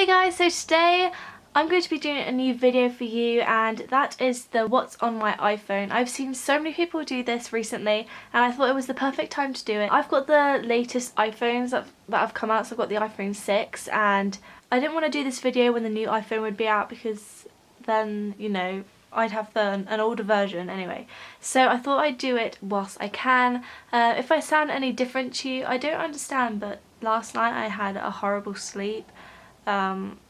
Hey guys, so today I'm going to be doing a new video for you, and that is the what's on my iPhone. I've seen so many people do this recently and I thought it was the perfect time to do it. I've got the latest iPhones that have come out, so I've got the iPhone 6 and I didn't want to do this video when the new iPhone would be out because then, you know, I'd have an older version anyway. So I thought I'd do it whilst I can. If I sound any different to you, I don't understand, but last night I had a horrible sleep.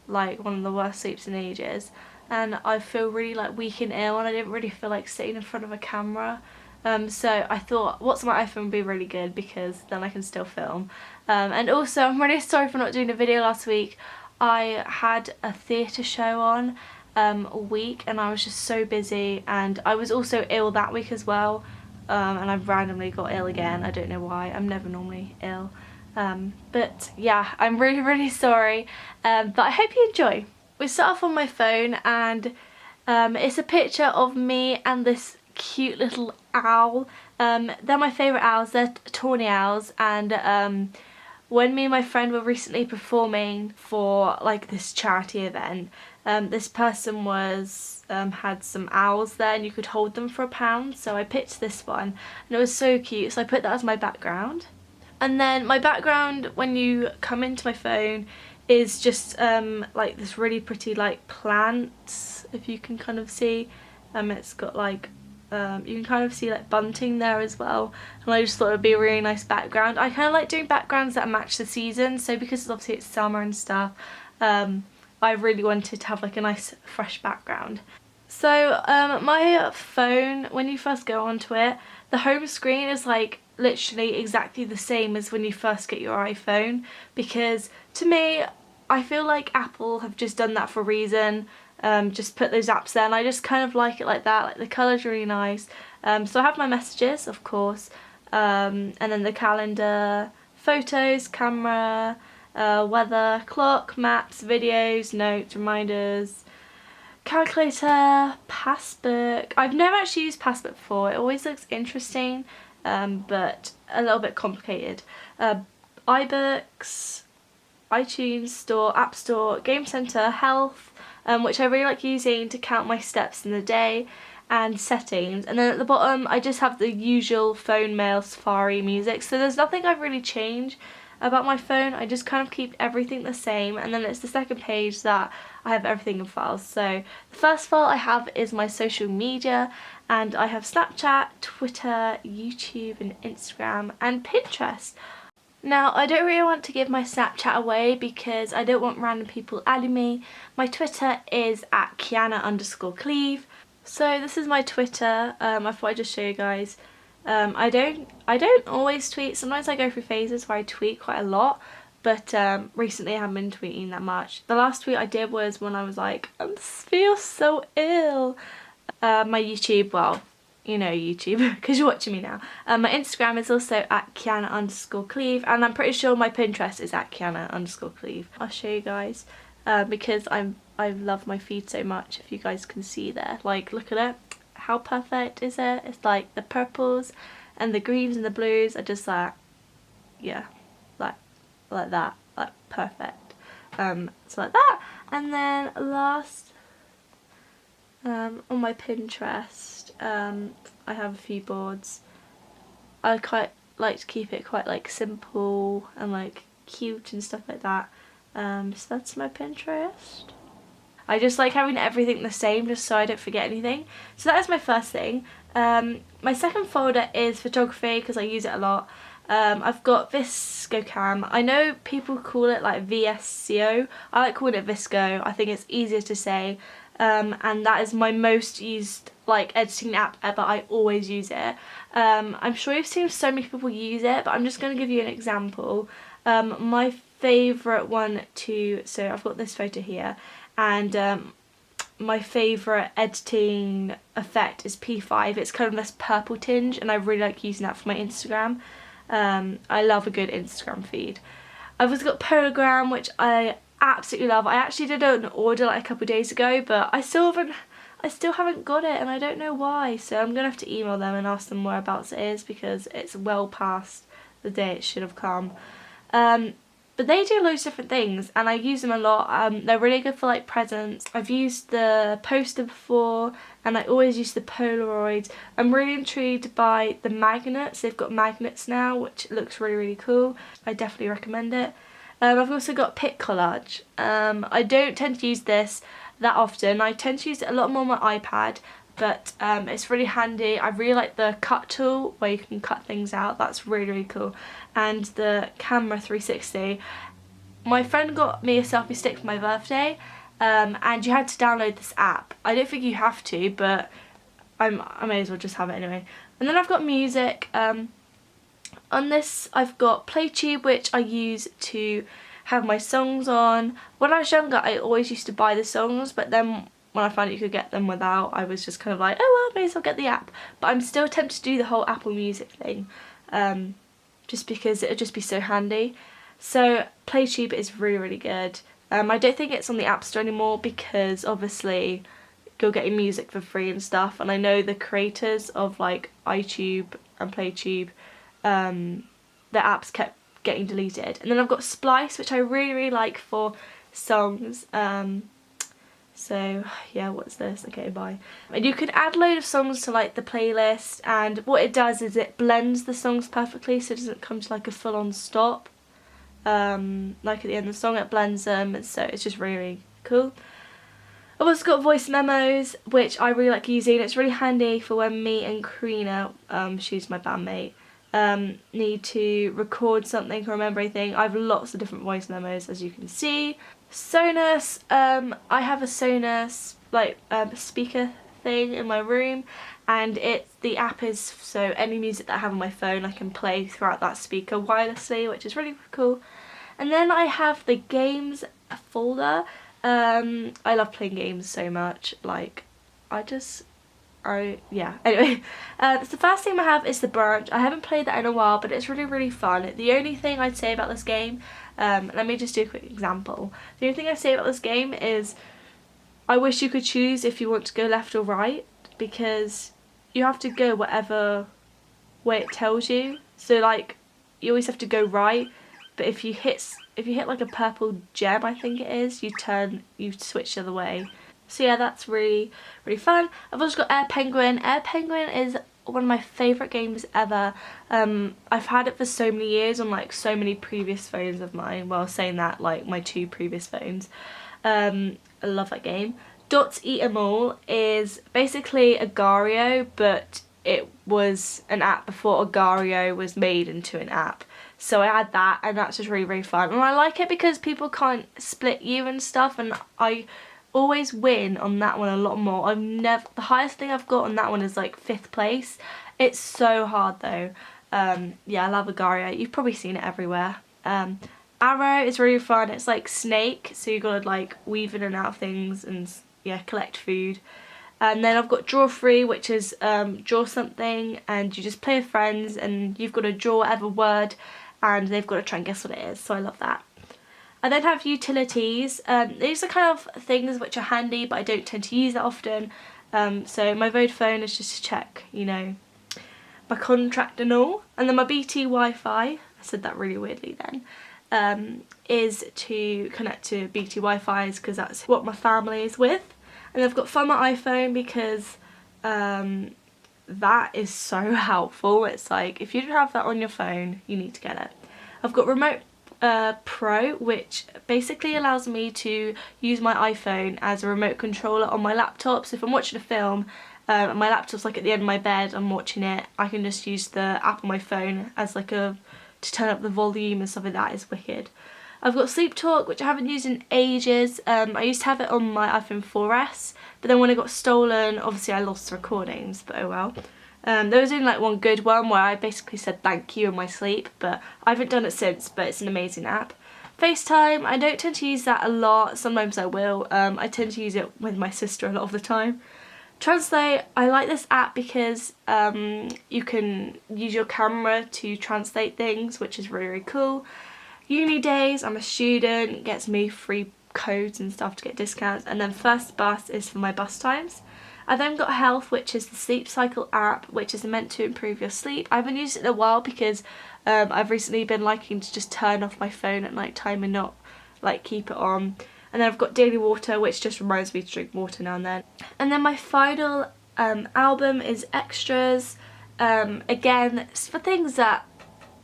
Like one of the worst sleeps in ages, and I feel really like weak and ill, and I didn't really feel like sitting in front of a camera. So I thought what's on my iPhone would be really good because then I can still film. And also I'm really sorry for not doing a video last week. I had a theatre show on a week and I was just so busy, and I was also ill that week as well, and I randomly got ill again. I don't know why, I'm never normally ill. But yeah, I'm really sorry, but I hope you enjoy. We start off on my phone, and it's a picture of me and this cute little owl. They're my favourite owls, they're tawny owls, and when me and my friend were recently performing for like this charity event, this person was had some owls there and you could hold them for £1, so I picked this one and it was so cute, so I put that as my background. And then my background when you come into my phone is just like this really pretty like plant, if you can kind of see. It's got like you can kind of see like bunting there as well, and I just thought it would be a really nice background. I kind of like doing backgrounds that match the season, so because obviously it's summer and stuff, I really wanted to have like a nice fresh background. So my phone, when you first go onto it, the home screen is like literally exactly the same as when you first get your iPhone, because to me I feel like Apple have just done that for a reason, just put those apps there, and I just kind of like it like that. Like the colour's really nice. So I have my messages, of course, and then the calendar, photos, camera, weather, clock, maps, videos, notes, reminders, calculator, passbook. I've never actually used passbook before. It always looks interesting, but a little bit complicated. iBooks, iTunes Store, App Store, Game Center, Health, which I really like using to count my steps in the day, and settings. And then at the bottom I just have the usual phone, mail, Safari, music. So there's nothing I've really changed about my phone. I just kind of keep everything the same, and then it's the second page that I have everything in files. So the first file I have is my social media, and I have Snapchat, Twitter, YouTube and Instagram and Pinterest. Now I don't really want to give my Snapchat away because I don't want random people adding me. My Twitter is at Kyanna_Cleave. So this is my Twitter. I thought I'd just show you guys. I don't always tweet. Sometimes I go through phases where I tweet quite a lot, but recently I haven't been tweeting that much. The last tweet I did was when I was like, I feel so ill. My YouTube, well, you know YouTube because you're watching me now. My Instagram is also at Kyanna_Cleave, and I'm pretty sure my Pinterest is at Kyanna_Cleave. I'll show you guys because I love my feed so much. If you guys can see there, like look at it. How perfect is it? It's like the purples and the greens and the blues are just like, yeah, like that, like perfect. So like that. And then last, on my Pinterest, I have a few boards. I quite like to keep it quite like simple and like cute and stuff like that. So that's my Pinterest. I just like having everything the same just so I don't forget anything. So that is my first thing. My second folder is photography because I use it a lot. I've got ViscoCam. I know people call it like VSCO. I like calling it Visco. I think it's easier to say. And that is my most used like editing app ever. I always use it. I'm sure you've seen so many people use it, but I'm just going to give you an example. My favourite one so I've got this photo here, and my favourite editing effect is P5. It's kind of this purple tinge, and I really like using that for my Instagram. I love a good Instagram feed. I've also got Polagram, which I absolutely love. I actually did an order like a couple of days ago, but I still haven't got it, and I don't know why, so I'm gonna have to email them and ask them whereabouts it is because it's well past the day it should have come. But they do loads of different things and I use them a lot. They're really good for like presents. I've used the poster before and I always use the Polaroids. I'm really intrigued by the magnets. They've got magnets now, which looks really, really cool. I definitely recommend it. I've also got Pic Collage. I don't tend to use this that often. I tend to use it a lot more on my iPad, but it's really handy. I really like the cut tool where you can cut things out. That's really, really cool. And the camera 360. My friend got me a selfie stick for my birthday, and you had to download this app. I don't think you have to, but I may as well just have it anyway. And then I've got music. On this I've got PlayTube, which I use to have my songs on. When I was younger I always used to buy the songs, but then when I found out you could get them without, I was just kind of like, oh well, may as well get the app. But I'm still tempted to do the whole Apple Music thing, just because it would just be so handy. So PlayTube is really, really good. I don't think it's on the App Store anymore because obviously you're getting music for free and stuff, and I know the creators of like iTube and PlayTube, the apps kept getting deleted. And then I've got Splice, which I really, really like for songs. So yeah, what's this? Okay, bye. And you can add a load of songs to like the playlist, and what it does is it blends the songs perfectly so it doesn't come to like a full-on stop. Like at the end of the song it blends them, and so it's just really, really cool. I've also got voice memos, which I really like using. It's really handy for when me and Kyanna, she's my bandmate, need to record something or remember anything. I have lots of different voice memos, as you can see. Sonos, I have a Sonos like speaker thing in my room, and the app is so any music that I have on my phone I can play throughout that speaker wirelessly, which is really cool. And then I have the games folder. I love playing games so much, like yeah, anyway, so the first thing I have is The Branch. I haven't played that in a while, but it's really, really fun. The only thing I'd say about this game, let me just do a quick example. The only thing I say about this game is I wish you could choose if you want to go left or right, because you have to go whatever way it tells you. So like you always have to go right, but if you hit like a purple gem, I think it is, you switch the other way. So yeah, that's really, really fun. I've also got Air Penguin. Air Penguin is one of my favourite games ever. I've had it for so many years on like so many previous phones of mine. Well, saying that, like my 2 previous phones. I love that game. Dots Eat 'Em All is basically Agario, but it was an app before Agario was made into an app. So I had that, and that's just really, really fun. And I like it because people can't split you and stuff, and I always win on that one a lot more. The highest thing I've got on that one is like 5th place. It's so hard though. Yeah, I love Agario. You've probably seen it everywhere. Arrow is really fun. It's like Snake, so you've got to like weave in and out of things and yeah, collect food. And then I've got Draw Free, which is draw something and you just play with friends and you've got to draw whatever word and they've got to try and guess what it is, so I love that. I then have utilities. These are kind of things which are handy, but I don't tend to use that often. So my Vodafone is just to check, you know, my contract and all. And then my BT Wi-Fi, I said that really weirdly then, is to connect to BT Wi-Fi's because that's what my family is with. And I've got Find My iPhone because that is so helpful. It's like, if you don't have that on your phone, you need to get it. I've got Remote Pro, which basically allows me to use my iPhone as a remote controller on my laptop. So if I'm watching a film and my laptop's like at the end of my bed, I'm watching it, I can just use the app on my phone as like to turn up the volume and stuff like that. Is wicked. I've got Sleep Talk, which I haven't used in ages. I used to have it on my iPhone 4S, but then when it got stolen, obviously I lost the recordings, but oh well. There was only like one good one where I basically said thank you in my sleep, but I haven't done it since, but it's an amazing app. FaceTime, I don't tend to use that a lot, sometimes I will. I tend to use it with my sister a lot of the time. Translate, I like this app because you can use your camera to translate things, which is really, really cool. Uni days, I'm a student, it gets me free codes and stuff to get discounts, and then First Bus is for my bus times. I then got Health, which is the sleep cycle app, which is meant to improve your sleep. I haven't used it in a while because I've recently been liking to just turn off my phone at night time and not like keep it on. And then I've got Daily Water, which just reminds me to drink water now and then. And then my final album is Extras. Again, it's for things that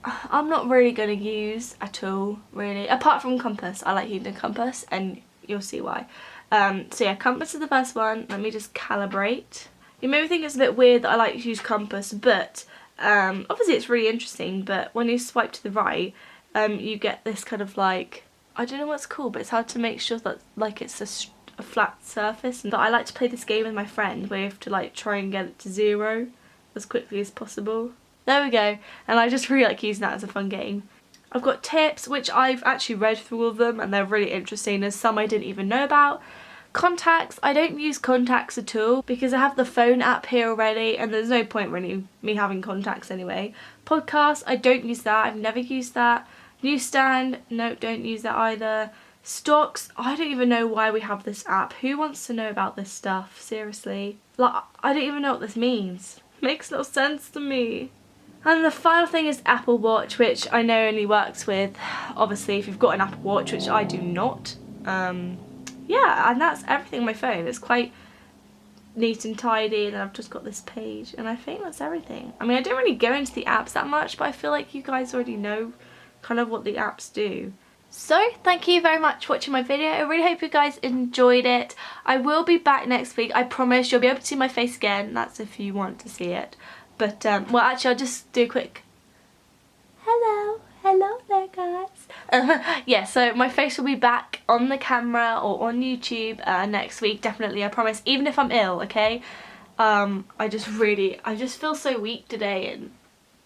I'm not really going to use at all, really. Apart from Compass. I like using Compass, and you'll see why. So yeah, Compass is the first one. Let me just calibrate. You may think it's a bit weird that I like to use Compass, but obviously it's really interesting. But when you swipe to the right, you get this kind of like, I don't know what's called, but it's hard to make sure that like it's a flat surface. But I like to play this game with my friend where you have to like try and get it to 0 as quickly as possible. There we go, and I just really like using that as a fun game. I've got tips, which I've actually read through all of them, and they're really interesting. There's some I didn't even know about. Contacts, I don't use contacts at all because I have the phone app here already, and there's no point really me having contacts anyway. Podcasts, I don't use that. I've never used that. Newsstand, no, don't use that either. Stocks, I don't even know why we have this app. Who wants to know about this stuff? Seriously. Like, I don't even know what this means. Makes no sense to me. And the final thing is Apple Watch, which I know only works with, obviously, if you've got an Apple Watch, which I do not. Yeah, and that's everything on my phone. It's quite neat and tidy, and then I've just got this page, and I think that's everything. I mean, I don't really go into the apps that much, but I feel like you guys already know kind of what the apps do. So, thank you very much for watching my video. I really hope you guys enjoyed it. I will be back next week. I promise you'll be able to see my face again. That's if you want to see it. But, well, actually, I'll just do a quick hello there, guys. Yeah, so my face will be back on the camera or on YouTube next week, definitely, I promise. Even if I'm ill, okay? I just feel so weak today and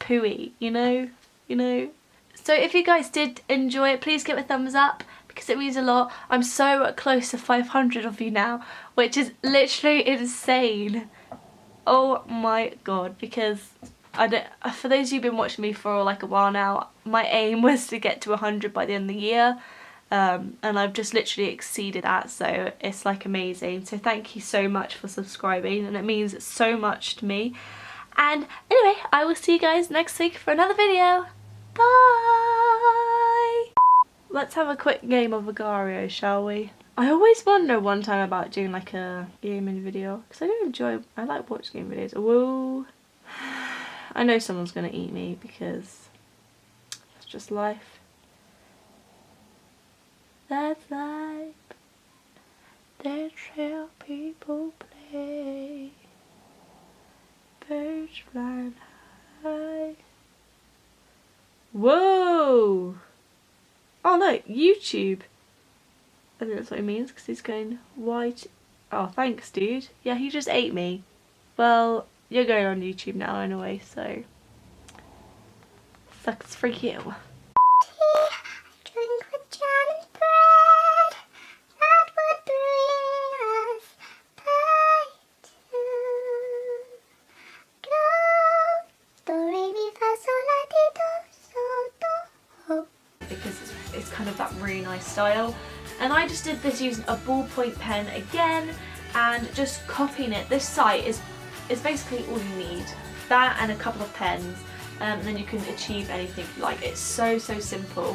pooey, you know? So if you guys did enjoy it, please give it a thumbs up because it means a lot. I'm so close to 500 of you now, which is literally insane. Oh my god, because for those of you who've been watching me for like a while now, my aim was to get to 100 by the end of the year, and I've just literally exceeded that, so it's like amazing. So thank you so much for subscribing, and it means so much to me. And anyway, I will see you guys next week for another video. Bye! Let's have a quick game of Agario, shall we? I always wonder one time about doing like a gaming video because I like watching game videos. Whoa! I know someone's gonna eat me because it's just life. That's life. That's how people play. Birds flying high. Whoa! Oh look, YouTube. I think that's what he means because he's going white. Oh, thanks, dude. Yeah, he just ate me. Well, you're going on YouTube now anyway, so sucks for you. Drink with jam and bread. That would bring us back to do re mi fa sol la ti do so do. Because it's kind of that really nice style. And I just did this using a ballpoint pen again and just copying it. This site is basically all you need. That and a couple of pens, and then you can achieve anything you like. It's so simple.